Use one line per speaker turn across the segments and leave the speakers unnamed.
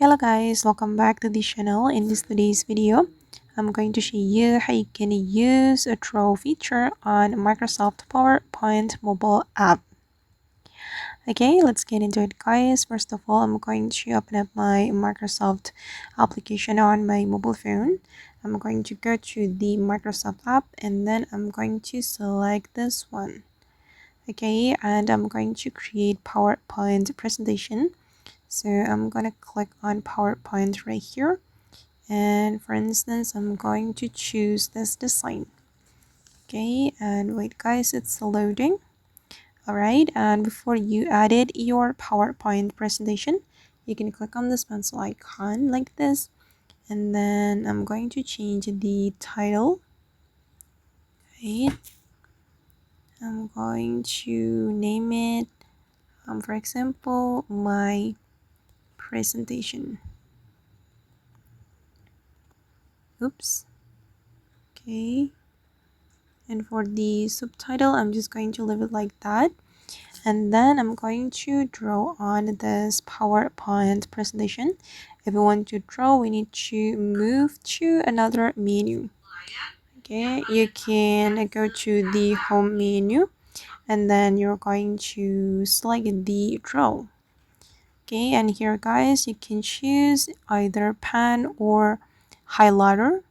Hello guys, welcome back to the channel. In today's video, I'm going to show you how you can use a draw feature on Microsoft PowerPoint mobile app. Okay, let's get into it guys. First of all, I'm going to open up my Microsoft application on my mobile phone. I'm going to go to the Microsoft app and then I'm going to select this one. Okay, and I'm going to create PowerPoint presentation. So I'm gonna click on PowerPoint right here, and for instance I'm going to choose this design. Okay, and wait guys, it's loading. Alright, and before you edit your PowerPoint presentation, you can click on this pencil icon like this, and then I'm going to change the title. Right, I'm going to name it for example, my presentation. Oops. Okay, and for the subtitle I'm just going to leave it like that, and then I'm going to draw on this PowerPoint presentation. If we want to draw, we need to move to another menu. Okay, you can go to the home menu and then you're going to select the draw. Okay, and here guys, you can choose either pen or highlighter.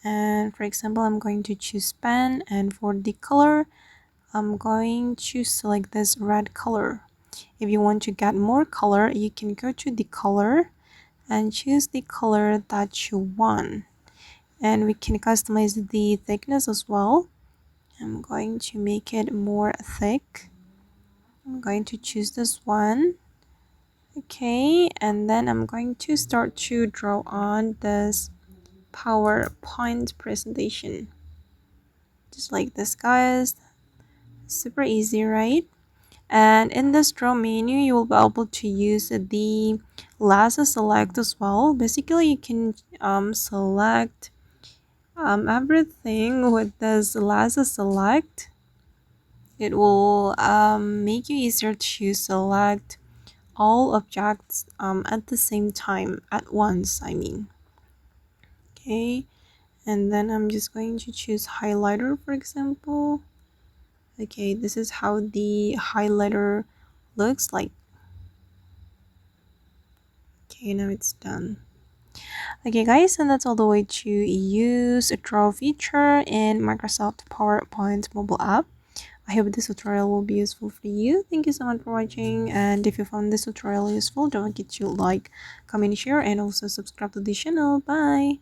And for example, I'm going to choose pen, and for the color I'm going to select this red color. If you want to get more color, you can go to the color and choose the color that you want, and we can customize the thickness as well. I'm going to make it more thick. I'm going to choose this one. Okay, and then I'm going to start to draw on this PowerPoint presentation just like this guys. Super easy, right? And in this draw menu you will be able to use the lasso select as well. Basically you can select everything with this lasso select. It will make you easier to select all objects at the same time, at once I mean. Okay, and then I'm just going to choose highlighter for example. Okay, this is how the highlighter looks like. Okay, now it's done. Okay guys, and that's all the way to use a draw feature in Microsoft PowerPoint mobile app. I hope this tutorial will be useful for you. Thank you so much for watching, and if you found this tutorial useful, don't forget to like, comment, share, and also subscribe to the channel. Bye!